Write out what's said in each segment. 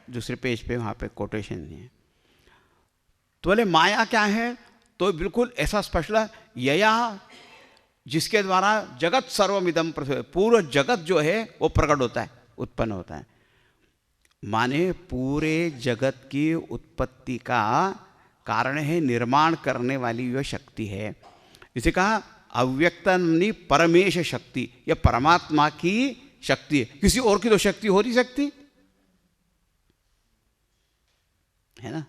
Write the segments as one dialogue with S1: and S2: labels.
S1: दूसरे पेज पे, वहाँ पे कोटेशन नहीं है। तो बोले माया क्या है, तो बिल्कुल ऐसा स्पष्ट है, यया जिसके द्वारा जगत सर्वमिदम प्रसिद्ध, पूरा जगत जो है वो प्रकट होता है, उत्पन्न होता है। माने पूरे जगत की उत्पत्ति का कारण है, निर्माण करने वाली वह शक्ति है। इसे कहा अव्यक्तनी परमेश शक्ति, यह परमात्मा की शक्ति है, किसी और की तो शक्ति हो नहीं सकती, है ना।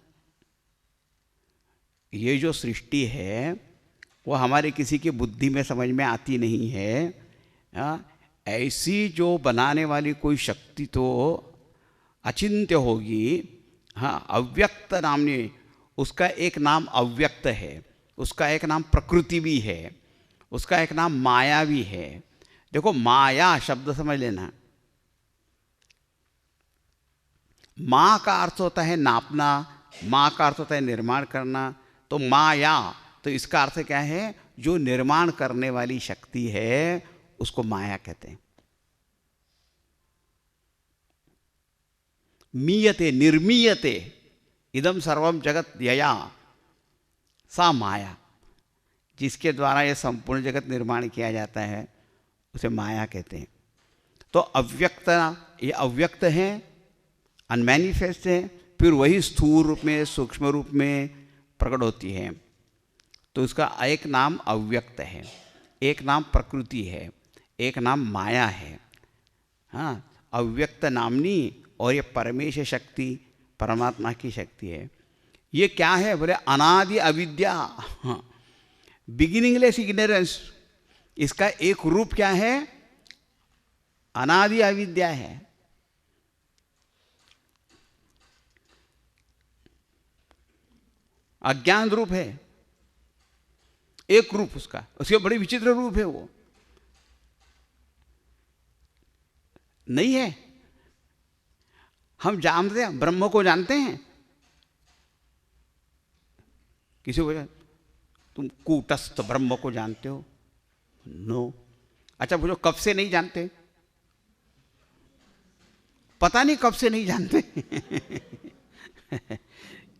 S1: ये जो सृष्टि है वो हमारे किसी की बुद्धि में समझ में आती नहीं है। ऐसी जो बनाने वाली कोई शक्ति तो अचिंत्य होगी। हाँ, अव्यक्त नामनी, उसका एक नाम अव्यक्त है, उसका एक नाम प्रकृति भी है, उसका एक नाम माया भी है। देखो माया शब्द समझ लेना, माँ का अर्थ होता है नापना, माँ का अर्थ होता है निर्माण करना, तो माया, तो इसका अर्थ क्या है, जो निर्माण करने वाली शक्ति है उसको माया कहते हैं। मीयते निर्मीयते इदम सर्वम जगत यया, सा माया, जिसके द्वारा यह संपूर्ण जगत निर्माण किया जाता है उसे माया कहते हैं। तो अव्यक्त, ये अव्यक्त है, अनमैनिफेस्ट है, फिर वही स्थूल रूप में सूक्ष्म रूप में प्रकट होती है। तो उसका एक नाम अव्यक्त है, एक नाम प्रकृति है, एक नाम माया है। हाँ, अव्यक्त नामनी और ये परमेश शक्ति परमात्मा की शक्ति है। ये क्या है बोले, अनादि अविद्या, हाँ, बिगिनिंगलेस इग्नोरेंस। इसका एक रूप क्या है, अनादि अविद्या है। अज्ञान रूप है, एक रूप उसका, उसके बड़े विचित्र रूप है, वो नहीं है। हम जानते हैं, ब्रह्म को जानते हैं, किसी को तुम कूटस्थ ब्रह्म को जानते हो? नो। अच्छा पूछो कब से नहीं जानते? पता नहीं कब से नहीं जानते।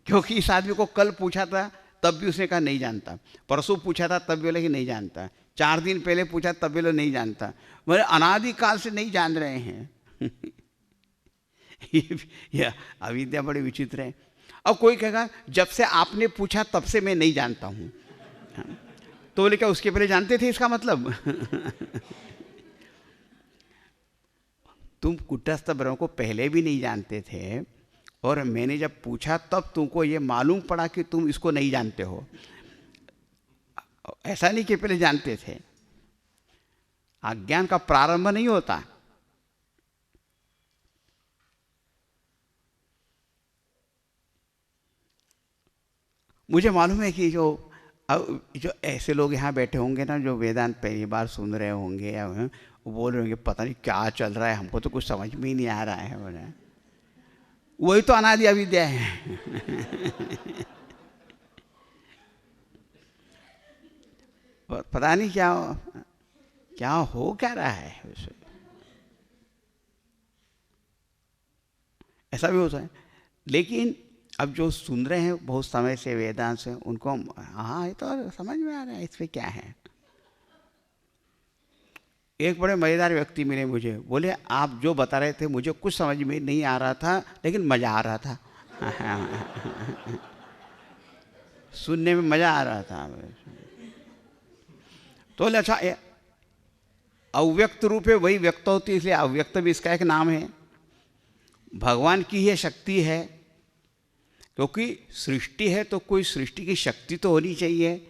S1: क्योंकि इस आदमी को कल पूछा था तब भी उसने कहा नहीं जानता, परसों पूछा था तब भी बोला कि नहीं जानता, 4 दिन पहले पूछा तब भी बोला नहीं जानता। बोले अनादिकाल से नहीं जान रहे हैं। ये अविद्या बड़ी विचित्र है। अब कोई कहेगा जब से आपने पूछा तब से मैं नहीं जानता हूँ, तो बोले क्या उसके पहले जानते थे, इसका मतलब? तुम कुटस्थ ब्रह्म को पहले भी नहीं जानते थे, और मैंने जब पूछा तब तुमको ये मालूम पड़ा कि तुम इसको नहीं जानते हो। ऐसा नहीं कि पहले जानते थे। अज्ञान का प्रारंभ नहीं होता। मुझे मालूम है कि जो ऐसे लोग यहाँ बैठे होंगे ना, जो वेदांत पहली बार सुन रहे होंगे या वो बोल रहे होंगे पता नहीं क्या चल रहा है, हमको तो कुछ समझ में ही नहीं आ रहा है। बोले वही तो अनादि अविद्या है। पता नहीं क्या क्या हो क्या रहा है, ऐसा भी होता है। लेकिन अब जो सुन रहे हैं बहुत समय से वेदांत से, उनको हाँ ये तो समझ में आ रहा है, इसमें क्या है। एक बड़े मज़ेदार व्यक्ति मिले मुझे, बोले आप जो बता रहे थे मुझे कुछ समझ में नहीं आ रहा था, लेकिन मज़ा आ रहा था। सुनने में मज़ा आ रहा था। तो बोले अच्छा अव्यक्त रूप है, वही व्यक्त होती है, इसलिए अव्यक्त भी इसका एक नाम है। भगवान की यह शक्ति है, क्योंकि सृष्टि है तो कोई सृष्टि की शक्ति तो होनी चाहिए,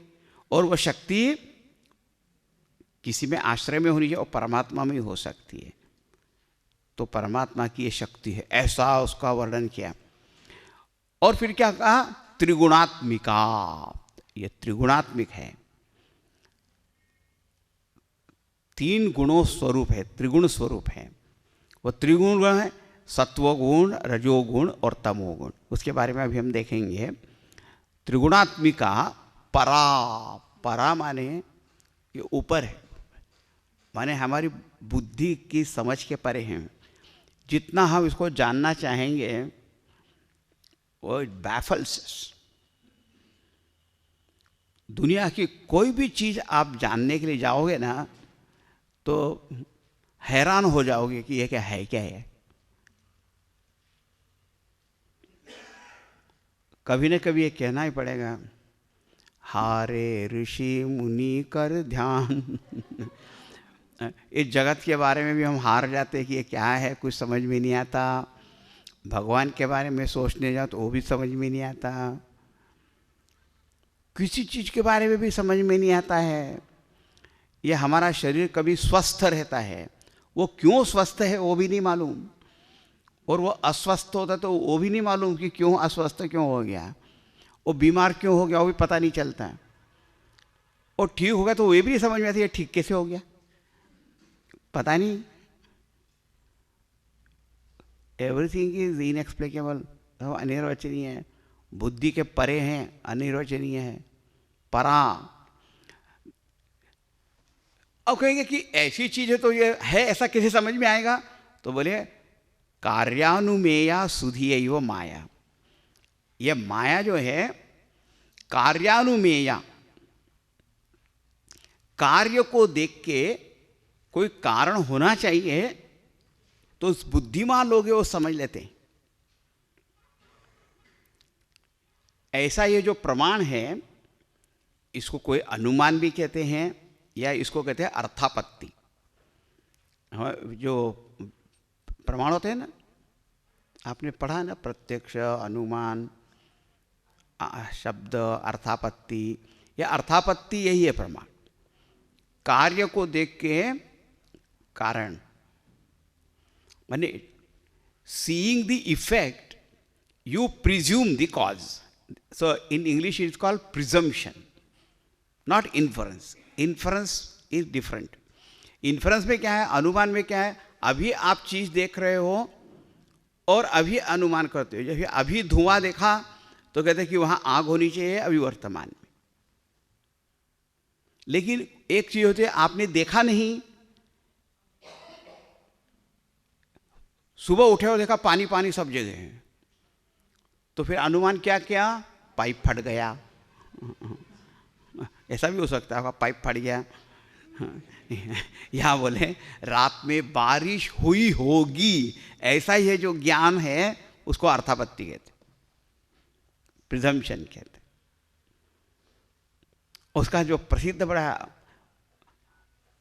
S1: और वह शक्ति किसी में आश्रय में होनी चाहिए, और परमात्मा में हो सकती है। तो परमात्मा की ये शक्ति है, ऐसा उसका वर्णन किया। और फिर क्या कहा, त्रिगुणात्मिका, ये त्रिगुणात्मिक है, 3 गुणों स्वरूप है, त्रिगुण स्वरूप है। वो त्रिगुण है सत्वगुण, रजोगुण और तमोगुण। उसके बारे में अभी हम देखेंगे। त्रिगुणात्मिका परा, परा माने ये ऊपर है, माने हमारी बुद्धि की समझ के परे हैं। जितना हम इसको जानना चाहेंगे वो इट बैफल्स। दुनिया की कोई भी चीज़ आप जानने के लिए जाओगे ना तो हैरान हो जाओगे कि ये क्या है, क्या है। कभी न कभी ये कहना ही पड़ेगा, हारे ऋषि मुनि कर ध्यान। इस जगत के बारे में भी हम हार जाते हैं कि ये क्या है, कुछ समझ में नहीं आता। भगवान के बारे में सोचने जाओ तो वो भी समझ में नहीं आता। किसी चीज़ के बारे में भी समझ में नहीं आता है। ये हमारा शरीर कभी स्वस्थ रहता है, वो क्यों स्वस्थ है वो भी नहीं मालूम, और वो अस्वस्थ होता तो वो भी नहीं मालूम कि क्यों अस्वस्थ क्यों हो गया, वो बीमार क्यों हो गया वो भी पता नहीं चलता, और ठीक हो गया तो वो भी नहीं समझ में आता ये ठीक कैसे हो गया, पता नहीं। एवरीथिंग इज इनएक्सप्लिकेबल, अनिर्वचनीय है, बुद्धि के परे हैं, अनिर्वचनीय है, परा। अब कहेंगे कि ऐसी चीज है तो ये है, ऐसा कैसे समझ में आएगा? तो बोले कार्यानुमेया सुधियैव माया। ये माया जो है कार्यानुमेया, कार्य को देख के कोई कारण होना चाहिए तो उस बुद्धिमान लोग वो समझ लेते हैं। ऐसा ये जो प्रमाण है इसको कोई अनुमान भी कहते हैं या इसको कहते हैं अर्थापत्ति। जो प्रमाण होते हैं ना, आपने पढ़ा ना, प्रत्यक्ष, अनुमान, शब्द, अर्थापत्ति। या अर्थापत्ति यही है प्रमाण, कार्य को देख के कारण, माने seeing the effect you presume the cause. So in English it is called presumption, not inference. Inference is different. Inference में क्या है, अनुमान में क्या है, अभी आप चीज देख रहे हो और अभी अनुमान करते हो। जैसे अभी धुआं देखा तो कहते हैं कि वहां आग होनी चाहिए अभी वर्तमान में, लेकिन एक चीज होती है आपने देखा नहीं, सुबह उठे और देखा पानी पानी सब जगह है, तो फिर अनुमान क्या किया, पाइप फट गया। ऐसा भी हो सकता है पाइप फट गया। या बोले रात में बारिश हुई होगी, ऐसा ही है जो ज्ञान है उसको अर्थापत्ति कहते, प्रिजम्पशन कहते। उसका जो प्रसिद्ध बड़ा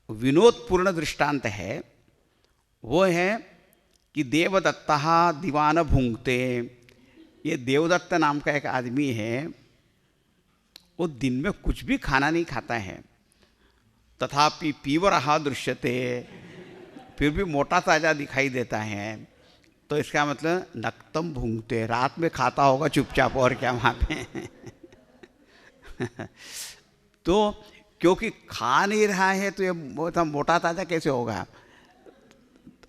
S1: विनोदपूर्ण दृष्टांत है वो है कि देवदत्ता दीवान भूंगते। ये देवदत्त नाम का एक आदमी है, वो दिन में कुछ भी खाना नहीं खाता है, तथापि पीवरहा दृश्यते, फिर भी मोटा ताजा दिखाई देता है। तो इसका मतलब नक्तम भूंगते, रात में खाता होगा चुपचाप, और क्या वहाँ पे। तो क्योंकि खा नहीं रहा है तो ये मोटा ताजा कैसे होगा,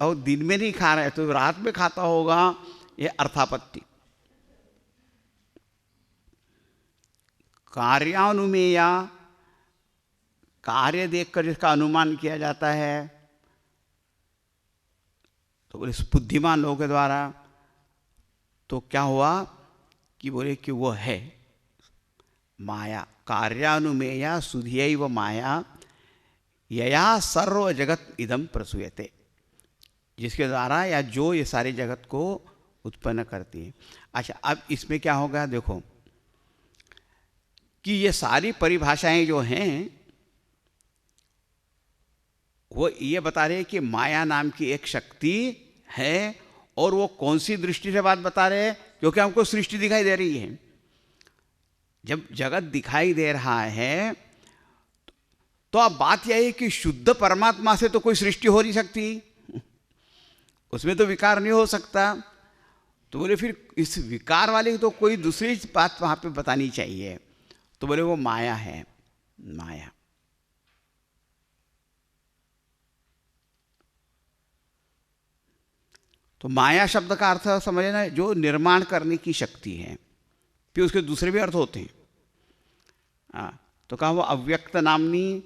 S1: और दिन में नहीं खा रहा है तो रात में खाता होगा। ये अर्थापत्ति। कार्यानुमेया, कार्य देखकर जिसका अनुमान किया जाता है, तो बोले बुद्धिमान लोगों के द्वारा, तो क्या हुआ कि बोले कि वो है माया। कार्यानुमेया सुधियैव माया यया सर्व जगत इदम प्रसूयते, जिसके द्वारा या जो ये सारे जगत को उत्पन्न करती है। अच्छा, अब इसमें क्या होगा, देखो कि ये सारी परिभाषाएं जो हैं वो ये बता रहे हैं कि माया नाम की एक शक्ति है, और वो कौन सी दृष्टि से बात बता रहे हैं, क्योंकि हमको सृष्टि दिखाई दे रही है। जब जगत दिखाई दे रहा है तो अब बात यह है कि शुद्ध परमात्मा से तो कोई सृष्टि हो नहीं सकती, उसमें तो विकार नहीं हो सकता। तो बोले फिर इस विकार वाले तो कोई दूसरी बात वहां पे बतानी चाहिए, तो बोले वो माया है। माया, तो माया शब्द का अर्थ समझना, जो निर्माण करने की शक्ति है। फिर उसके दूसरे भी अर्थ होते हैं। तो कहा वो अव्यक्त नामनी,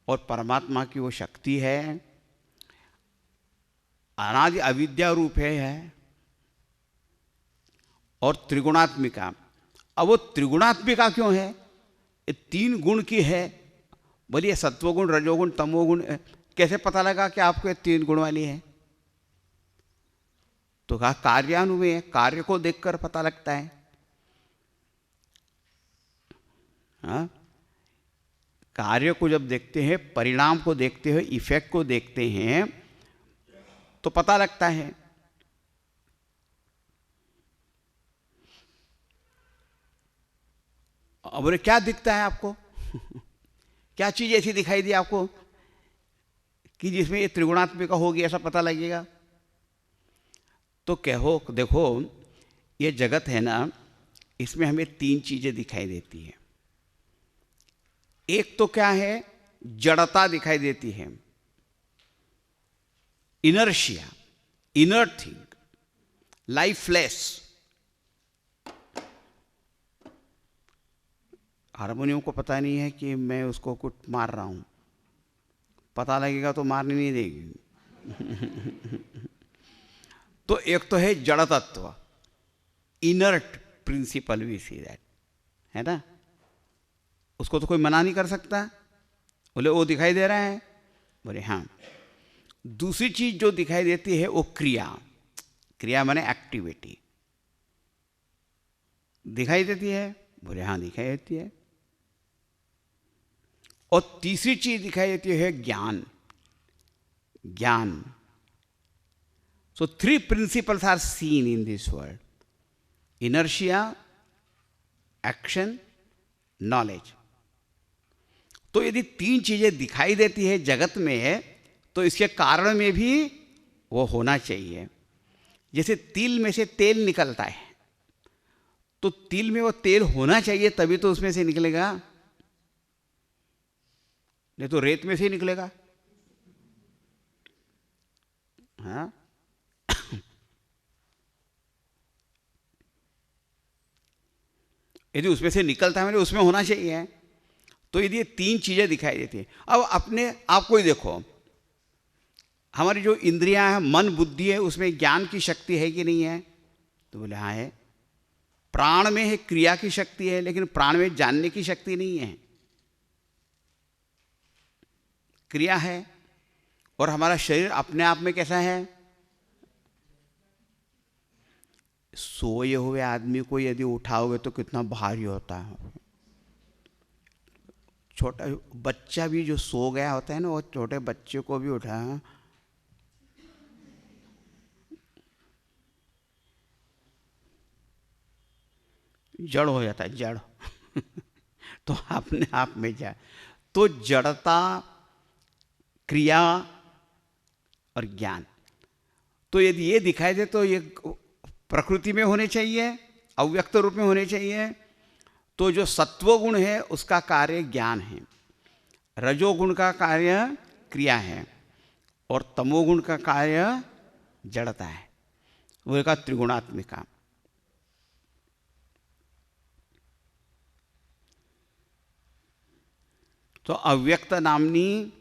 S1: और परमात्मा की वो शक्ति है, अनादि अविद्या रूप है, और त्रिगुणात्मिका। अब वो त्रिगुणात्मिका क्यों है? ये 3 गुण की है। बोलिए सत्वगुण, रजोगुण, तमोगुण, कैसे पता लगा कि आपको ये 3 गुण वाली है? तो कहा कार्यान्वय, कार्य को देखकर पता लगता है। हाँ, कार्य को जब देखते हैं, परिणाम को देखते हैं, इफेक्ट को देखते हैं, तो पता लगता है। अब बोले क्या दिखता है आपको? क्या चीज ऐसी दिखाई दी आपको कि जिसमें ये त्रिगुणात्मिका होगी, ऐसा पता लगेगा? तो कहो, देखो ये जगत है ना, इसमें हमें 3 चीजें दिखाई देती हैं। एक तो क्या है? जड़ता दिखाई देती है, inertia, inert thing, lifeless. Harmonium को पता नहीं है कि मैं उसको कुछ मार रहा हूं, पता लगेगा तो मारने नहीं देगी। तो एक तो है जड़ तत्व, inert principle, we see that, है ना? उसको तो कोई मना नहीं कर सकता। बोले वो दिखाई दे रहा है, बोले हाँ। दूसरी चीज जो दिखाई देती है वो क्रिया, क्रिया माने एक्टिविटी दिखाई देती है, बोले हाँ दिखाई देती है। और तीसरी चीज दिखाई देती है ज्ञान, ज्ञान। So 3 principles are seen in this world: inertia, action, knowledge. तो यदि 3 चीजें दिखाई देती है जगत में, तो इसके कारण में भी वो होना चाहिए। जैसे तिल में से तेल निकलता है, तो तिल में वो तेल होना चाहिए, तभी तो उसमें से निकलेगा, नहीं तो रेत में से ही निकलेगा। हाँ, यदि उसमें से निकलता है, मैंने उसमें होना चाहिए। तो यदि ये 3 चीजें दिखाई देती है, अब अपने आप को ही देखो, हमारी जो इंद्रियां हैं, मन बुद्धि है, उसमें ज्ञान की शक्ति है कि नहीं है? तो बोले हाँ है। प्राण में है, क्रिया की शक्ति है, लेकिन प्राण में जानने की शक्ति नहीं है। क्रिया है। और हमारा शरीर अपने आप में कैसा है? सोए हुए आदमी को यदि उठाओगे तो कितना भारी होता है। छोटा बच्चा भी जो सो गया होता है ना, वो छोटे बच्चे को भी उठाया, जड़ हो जाता है, जड़। तो अपने आप में जाए तो जड़ता, क्रिया और ज्ञान, तो यदि ये दिखाई दे तो ये प्रकृति में होने चाहिए, अव्यक्त रूप में होने चाहिए। तो जो सत्वगुण है उसका कार्य ज्ञान है, रजोगुण का कार्य क्रिया है, और तमोगुण का कार्य जड़ता है। वो एक त्रिगुणात्मिका। तो अव्यक्त नामनी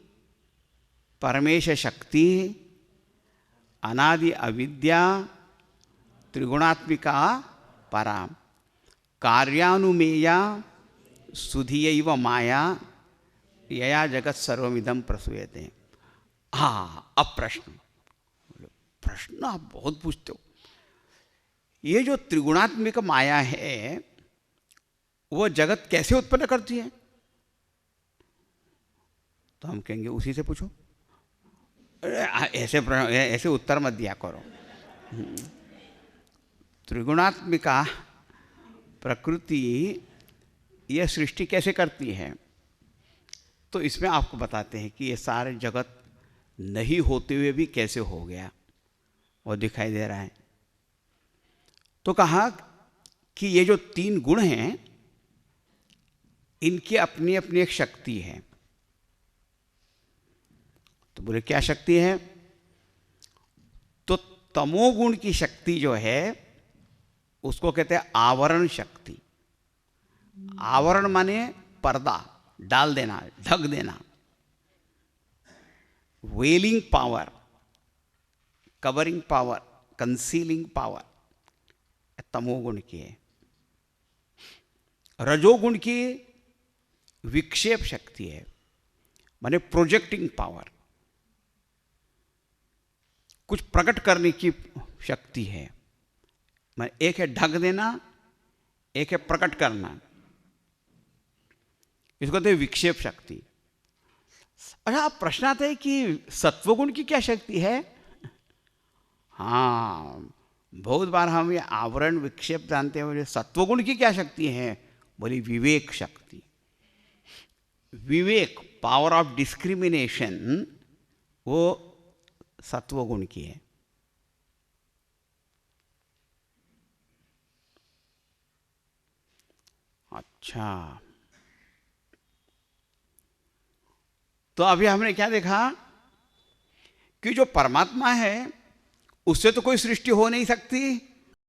S1: परमेश शक्ति, अनादि अविद्या, त्रिगुणात्मिका परा, कार्यानुमेया सुधियैव माया, यया जगत सर्वमिदं प्रसूयते। हाँ, अब प्रश्न आप बहुत पूछते हो। ये जो त्रिगुणात्मिक माया है, वो जगत कैसे उत्पन्न करती है? तो हम कहेंगे उसी से पूछो। ऐसे उत्तर मत दिया करो। त्रिगुणात्मिका प्रकृति यह सृष्टि कैसे करती है? तो इसमें आपको बताते हैं कि ये सारे जगत नहीं होते हुए भी कैसे हो गया, वो दिखाई दे रहा है। तो कहा कि ये जो 3 गुण हैं, इनकी अपनी अपनी एक शक्ति है। तो बोले क्या शक्ति है? तो तमोगुण की शक्ति जो है उसको कहते हैं आवरण शक्ति। आवरण माने पर्दा डाल देना, ढक देना। Veiling power, covering power, concealing power. तमोगुण की है। रजोगुण की विक्षेप शक्ति है, माने प्रोजेक्टिंग पावर, कुछ प्रकट करने की शक्ति है। मैं एक है ढक देना, एक है प्रकट करना, इसको कहते हैं विक्षेप शक्ति। अच्छा, अब प्रश्न आता है कि सत्वगुण की क्या शक्ति है? हाँ, बहुत बार हम ये आवरण विक्षेप जानते हैं, बोले सत्वगुण की क्या शक्ति है? बोली विवेक शक्ति। विवेक, पावर ऑफ डिस्क्रिमिनेशन, वो सत्वगुण की है। अच्छा, तो अभी हमने क्या देखा कि जो परमात्मा है उससे तो कोई सृष्टि हो नहीं सकती,